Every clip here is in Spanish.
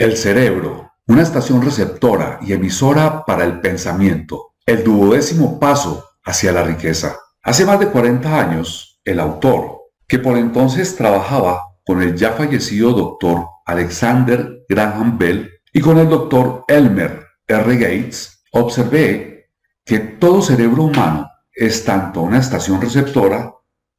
El cerebro, una estación receptora y emisora para el pensamiento, el 12º paso hacia la riqueza. Hace más de 40 años, el autor, que por entonces trabajaba con el ya fallecido doctor Alexander Graham Bell y con el doctor Elmer R. Gates, observé que todo cerebro humano es tanto una estación receptora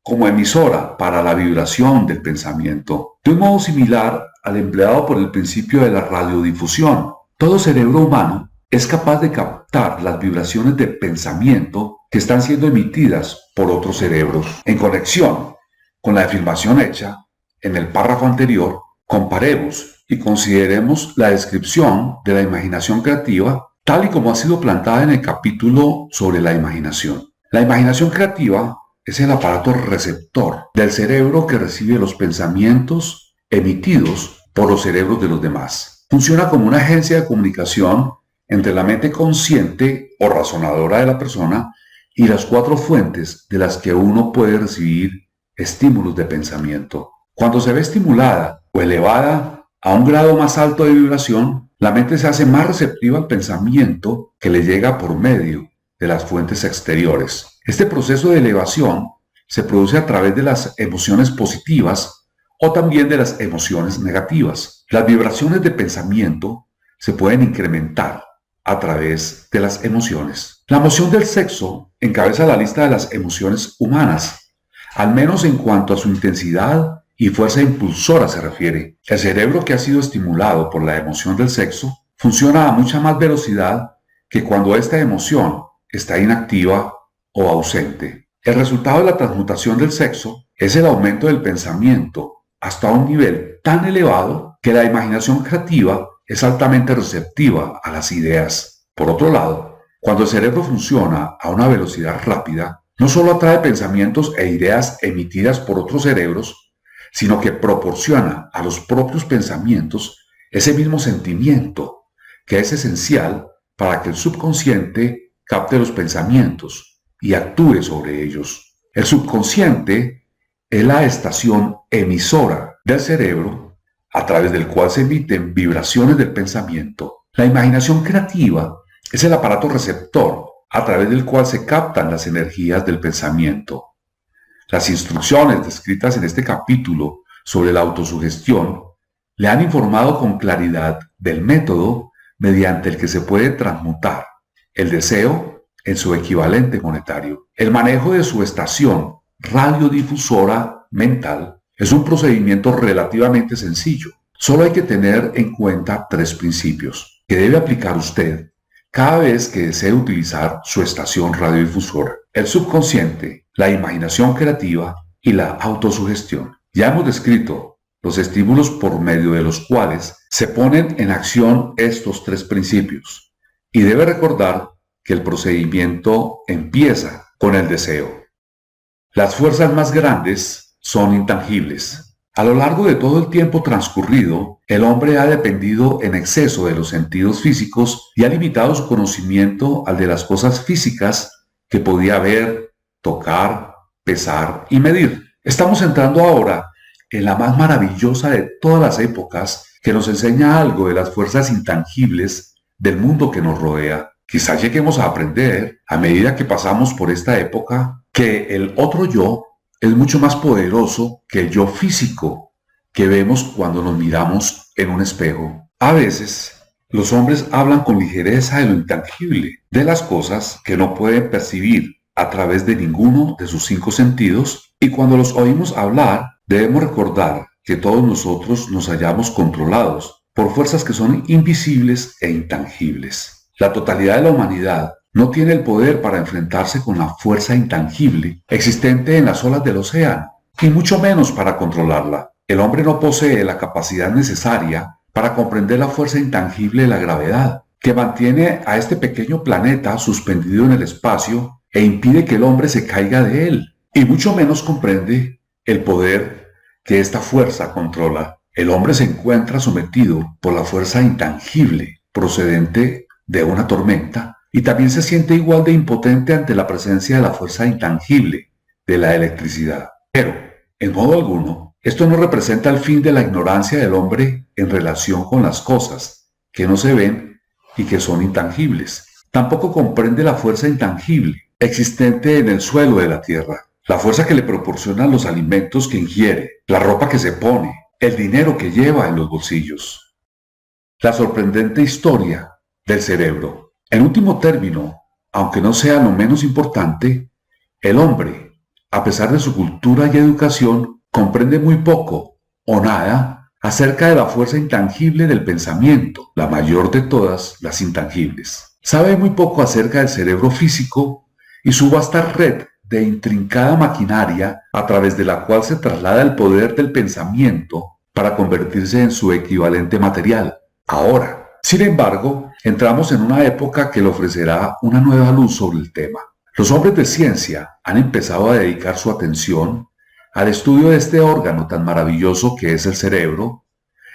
como emisora para la vibración del pensamiento, de un modo similar al empleado por el principio de la radiodifusión. Todo cerebro humano es capaz de captar las vibraciones de pensamiento que están siendo emitidas por otros cerebros. En conexión con la afirmación hecha en el párrafo anterior, comparemos y consideremos la descripción de la imaginación creativa tal y como ha sido plantada en el capítulo sobre la imaginación. La imaginación creativa es el aparato receptor del cerebro que recibe los pensamientos emitidos por los cerebros de los demás. Funciona como una agencia de comunicación entre la mente consciente o razonadora de la persona y las 4 fuentes de las que uno puede recibir estímulos de pensamiento. Cuando se ve estimulada o elevada a un grado más alto de vibración, la mente se hace más receptiva al pensamiento que le llega por medio de las fuentes exteriores. Este proceso de elevación se produce a través de las emociones positivas o también de las emociones negativas. Las vibraciones de pensamiento se pueden incrementar a través de las emociones. La emoción del sexo encabeza la lista de las emociones humanas, al menos en cuanto a su intensidad y fuerza impulsora se refiere. El cerebro que ha sido estimulado por la emoción del sexo funciona a mucha más velocidad que cuando esta emoción está inactiva o ausente. El resultado de la transmutación del sexo es el aumento del pensamiento hasta un nivel tan elevado que la imaginación creativa es altamente receptiva a las ideas. Por otro lado, cuando el cerebro funciona a una velocidad rápida, no solo atrae pensamientos e ideas emitidas por otros cerebros, sino que proporciona a los propios pensamientos ese mismo sentimiento que es esencial para que el subconsciente capte los pensamientos y actúe sobre ellos. El subconsciente es la estación emisora del cerebro a través del cual se emiten vibraciones del pensamiento. La imaginación creativa es el aparato receptor a través del cual se captan las energías del pensamiento. Las instrucciones descritas en este capítulo sobre la autosugestión le han informado con claridad del método mediante el que se puede transmutar el deseo en su equivalente monetario. El manejo de su estación radiodifusora mental es un procedimiento relativamente sencillo. Solo hay que tener en cuenta 3 principios que debe aplicar usted cada vez que desee utilizar su estación radiodifusora: el subconsciente, la imaginación creativa y la autosugestión. Ya hemos descrito los estímulos por medio de los cuales se ponen en acción estos 3 principios, y debe recordar que el procedimiento empieza con el deseo. Las fuerzas más grandes son intangibles. A lo largo de todo el tiempo transcurrido, el hombre ha dependido en exceso de los sentidos físicos y ha limitado su conocimiento al de las cosas físicas que podía ver, tocar, pesar y medir. Estamos entrando ahora en la más maravillosa de todas las épocas, que nos enseña algo de las fuerzas intangibles del mundo que nos rodea. Quizás lleguemos a aprender, a medida que pasamos por esta época, que el otro yo es mucho más poderoso que el yo físico que vemos cuando nos miramos en un espejo. A veces, los hombres hablan con ligereza de lo intangible, de las cosas que no pueden percibir a través de ninguno de sus 5 sentidos, y cuando los oímos hablar, debemos recordar que todos nosotros nos hallamos controlados por fuerzas que son invisibles e intangibles. La totalidad de la humanidad no tiene el poder para enfrentarse con la fuerza intangible existente en las olas del océano, y mucho menos para controlarla. El hombre no posee la capacidad necesaria para comprender la fuerza intangible de la gravedad, que mantiene a este pequeño planeta suspendido en el espacio e impide que el hombre se caiga de él, y mucho menos comprende el poder que esta fuerza controla. El hombre se encuentra sometido por la fuerza intangible procedente de una tormenta, y también se siente igual de impotente ante la presencia de la fuerza intangible de la electricidad. Pero, en modo alguno, esto no representa el fin de la ignorancia del hombre en relación con las cosas que no se ven y que son intangibles. Tampoco comprende la fuerza intangible existente en el suelo de la tierra, la fuerza que le proporcionan los alimentos que ingiere, la ropa que se pone, el dinero que lleva en los bolsillos. La sorprendente historia del cerebro. En último término, aunque no sea lo menos importante, el hombre, a pesar de su cultura y educación, comprende muy poco o nada acerca de la fuerza intangible del pensamiento, la mayor de todas las intangibles. Sabe muy poco acerca del cerebro físico y su vasta red de intrincada maquinaria a través de la cual se traslada el poder del pensamiento para convertirse en su equivalente material. Ahora, sin embargo, entramos en una época que le ofrecerá una nueva luz sobre el tema. Los hombres de ciencia han empezado a dedicar su atención al estudio de este órgano tan maravilloso que es el cerebro,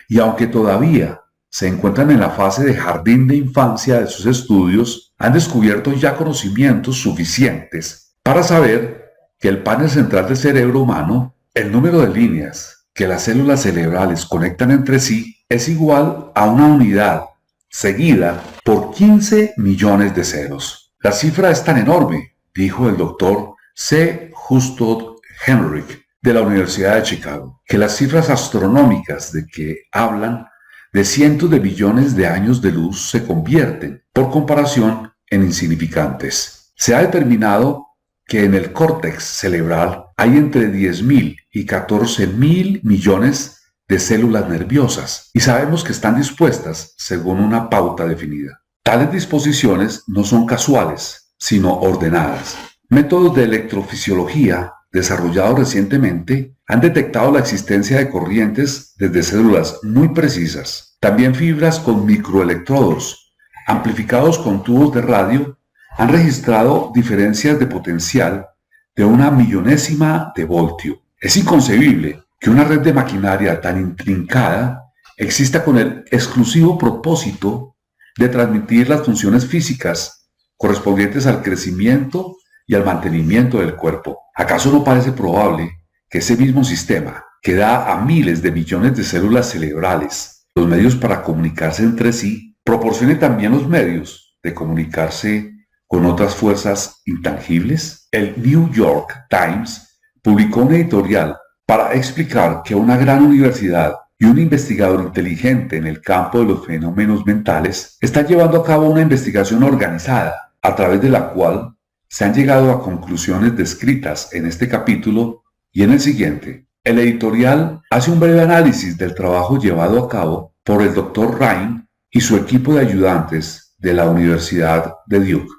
y aunque todavía se encuentran en la fase de jardín de infancia de sus estudios, han descubierto ya conocimientos suficientes para saber que el panel central del cerebro humano, el número de líneas que las células cerebrales conectan entre sí, es igual a una unidad seguida por 15 millones de ceros. La cifra es tan enorme, dijo el doctor C. Justo Henrich de la Universidad de Chicago, que las cifras astronómicas de que hablan de cientos de billones de años de luz se convierten, por comparación, en insignificantes. Se ha determinado que en el córtex cerebral hay entre 10.000 y 14.000 millones de células nerviosas y sabemos que están dispuestas según una pauta definida. Tales disposiciones no son casuales, sino ordenadas. Métodos de electrofisiología desarrollados recientemente han detectado la existencia de corrientes desde células muy precisas. También fibras con microelectrodos, amplificados con tubos de radio, han registrado diferencias de potencial de una millonésima de voltio. Es inconcebible que una red de maquinaria tan intrincada exista con el exclusivo propósito de transmitir las funciones físicas correspondientes al crecimiento y al mantenimiento del cuerpo. ¿Acaso no parece probable que ese mismo sistema, que da a miles de millones de células cerebrales los medios para comunicarse entre sí, proporcione también los medios de comunicarse con otras fuerzas intangibles? El New York Times publicó un editorial para explicar que una gran universidad y un investigador inteligente en el campo de los fenómenos mentales están llevando a cabo una investigación organizada, a través de la cual se han llegado a conclusiones descritas en este capítulo y en el siguiente. El editorial hace un breve análisis del trabajo llevado a cabo por el Dr. Ryan y su equipo de ayudantes de la Universidad de Duke.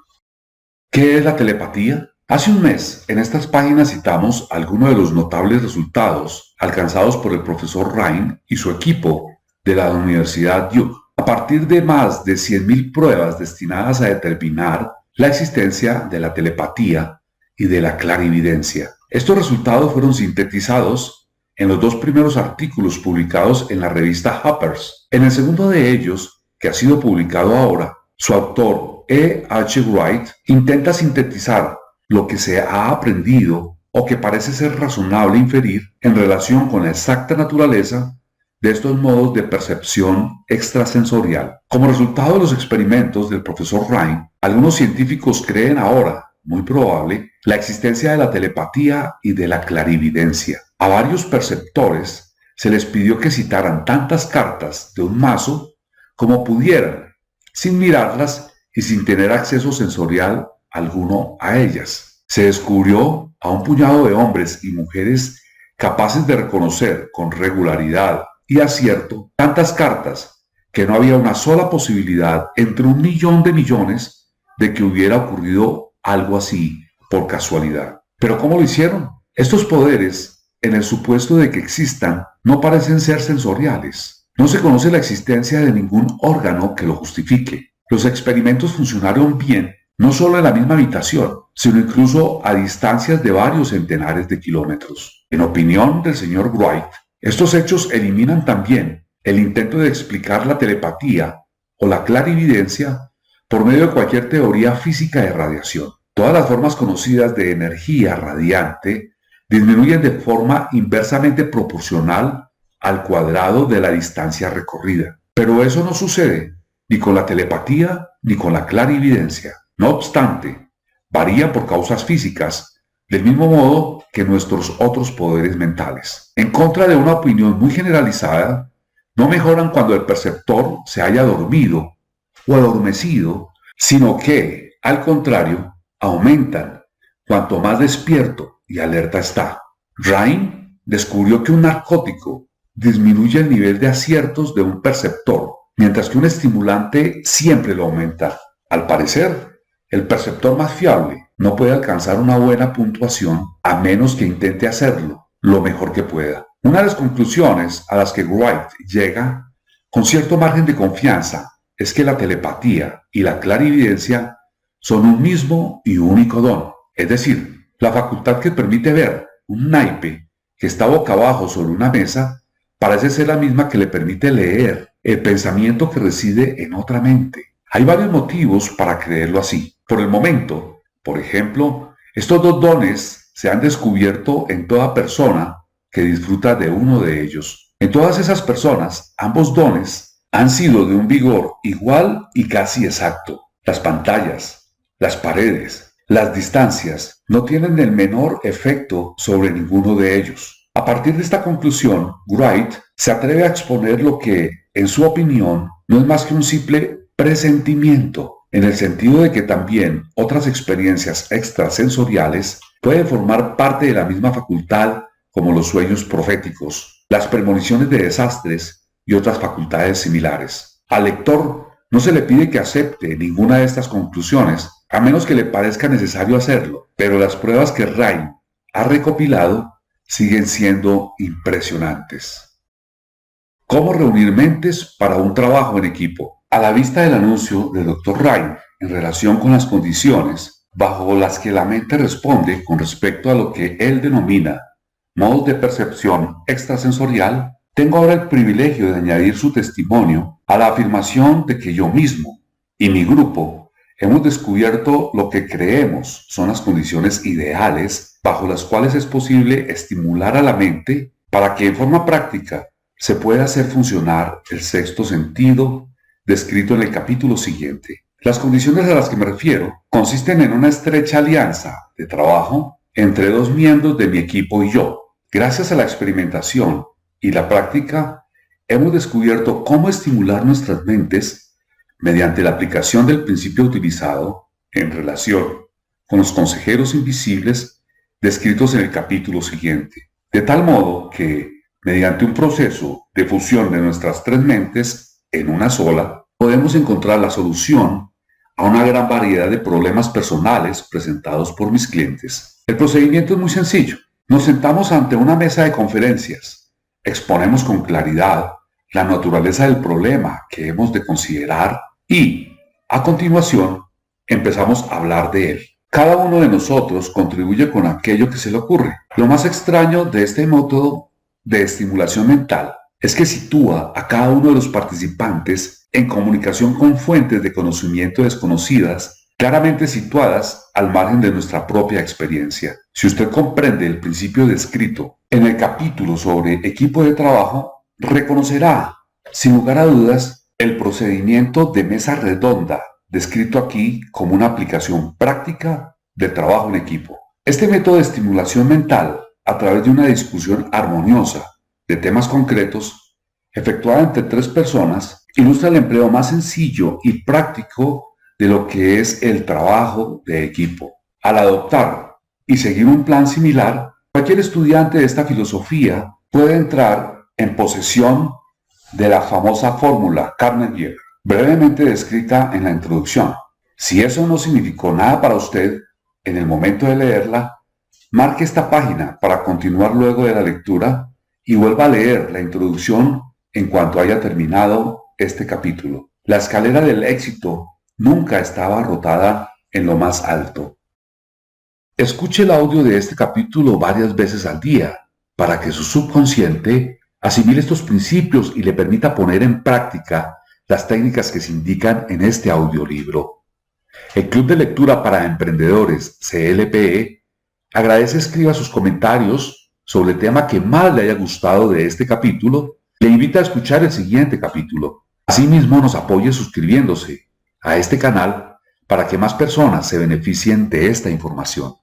¿Qué es la telepatía? Hace un mes, en estas páginas citamos algunos de los notables resultados alcanzados por el profesor Ryan y su equipo de la Universidad Duke, a partir de más de 100.000 pruebas destinadas a determinar la existencia de la telepatía y de la clarividencia. Estos resultados fueron sintetizados en los dos primeros artículos publicados en la revista Harper's. En el segundo de ellos, que ha sido publicado ahora, su autor, E. H. Wright, intenta sintetizar lo que se ha aprendido o que parece ser razonable inferir en relación con la exacta naturaleza de estos modos de percepción extrasensorial. Como resultado de los experimentos del profesor Ryan, algunos científicos creen ahora, muy probable, la existencia de la telepatía y de la clarividencia. A varios perceptores se les pidió que citaran tantas cartas de un mazo como pudieran, sin mirarlas y sin tener acceso sensorial alguno a ellas. Se descubrió a un puñado de hombres y mujeres capaces de reconocer con regularidad y acierto tantas cartas que no había una sola posibilidad entre 1.000.000 de millones de que hubiera ocurrido algo así por casualidad. ¿Pero cómo lo hicieron? Estos poderes, en el supuesto de que existan, no parecen ser sensoriales. No se conoce la existencia de ningún órgano que lo justifique. Los experimentos funcionaron bien, no solo en la misma habitación, sino incluso a distancias de varios centenares de kilómetros. En opinión del señor Wright, estos hechos eliminan también el intento de explicar la telepatía o la clarividencia por medio de cualquier teoría física de radiación. Todas las formas conocidas de energía radiante disminuyen de forma inversamente proporcional al cuadrado de la distancia recorrida. Pero eso no sucede ni con la telepatía ni con la clarividencia. No obstante, varía por causas físicas, del mismo modo que nuestros otros poderes mentales. En contra de una opinión muy generalizada, no mejoran cuando el perceptor se haya dormido o adormecido, sino que, al contrario, aumentan cuanto más despierto y alerta está. Rhyme descubrió que un narcótico disminuye el nivel de aciertos de un perceptor, mientras que un estimulante siempre lo aumenta. Al parecer, el perceptor más fiable no puede alcanzar una buena puntuación a menos que intente hacerlo lo mejor que pueda. Una de las conclusiones a las que Wright llega con cierto margen de confianza es que la telepatía y la clarividencia son un mismo y único don, es decir, la facultad que permite ver un naipe que está boca abajo sobre una mesa parece ser la misma que le permite leer el pensamiento que reside en otra mente. Hay varios motivos para creerlo así. Por el momento, por ejemplo, estos dos dones se han descubierto en toda persona que disfruta de uno de ellos. En todas esas personas, ambos dones han sido de un vigor igual y casi exacto. Las pantallas, las paredes, las distancias no tienen el menor efecto sobre ninguno de ellos. A partir de esta conclusión, Wright se atreve a exponer lo que, en su opinión, no es más que un simple presentimiento, en el sentido de que también otras experiencias extrasensoriales pueden formar parte de la misma facultad, como los sueños proféticos, las premoniciones de desastres y otras facultades similares. Al lector no se le pide que acepte ninguna de estas conclusiones, a menos que le parezca necesario hacerlo, pero las pruebas que Rhyme ha recopilado siguen siendo impresionantes. ¿Cómo reunir mentes para un trabajo en equipo? A la vista del anuncio del Dr. Rhyme en relación con las condiciones bajo las que la mente responde con respecto a lo que él denomina modos de percepción extrasensorial, tengo ahora el privilegio de añadir su testimonio a la afirmación de que yo mismo y mi grupo hemos descubierto lo que creemos son las condiciones ideales bajo las cuales es posible estimular a la mente para que en forma práctica se pueda hacer funcionar el sexto sentido descrito en el capítulo siguiente. Las condiciones a las que me refiero consisten en una estrecha alianza de trabajo entre dos miembros de mi equipo y yo. Gracias a la experimentación y la práctica, hemos descubierto cómo estimular nuestras mentes mediante la aplicación del principio utilizado en relación con los consejeros invisibles descritos en el capítulo siguiente. De tal modo que, mediante un proceso de fusión de nuestras tres mentes en una sola, podemos encontrar la solución a una gran variedad de problemas personales presentados por mis clientes. El procedimiento es muy sencillo. Nos sentamos ante una mesa de conferencias, exponemos con claridad la naturaleza del problema que hemos de considerar y, a continuación, empezamos a hablar de él. Cada uno de nosotros contribuye con aquello que se le ocurre. Lo más extraño de este método de estimulación mental es que sitúa a cada uno de los participantes en comunicación con fuentes de conocimiento desconocidas, claramente situadas al margen de nuestra propia experiencia. Si usted comprende el principio descrito en el capítulo sobre equipo de trabajo, reconocerá, sin lugar a dudas, el procedimiento de mesa redonda, descrito aquí como una aplicación práctica de trabajo en equipo. Este método de estimulación mental, a través de una discusión armoniosa de temas concretos, efectuada entre tres personas, ilustra el empleo más sencillo y práctico de lo que es el trabajo de equipo. Al adoptar y seguir un plan similar, cualquier estudiante de esta filosofía puede entrar en posesión de la famosa fórmula Carnegie, brevemente descrita en la introducción. Si eso no significó nada para usted en el momento de leerla, marque esta página para continuar luego de la lectura y vuelva a leer la introducción en cuanto haya terminado este capítulo. La escalera del éxito nunca estaba rotada en lo más alto. Escuche el audio de este capítulo varias veces al día para que su subconsciente asimile estos principios y le permita poner en práctica las técnicas que se indican en este audiolibro. El Club de Lectura para Emprendedores, CLPE, agradece escriba sus comentarios sobre el tema que más le haya gustado de este capítulo, le invita a escuchar el siguiente capítulo. Asimismo, nos apoye suscribiéndose a este canal para que más personas se beneficien de esta información.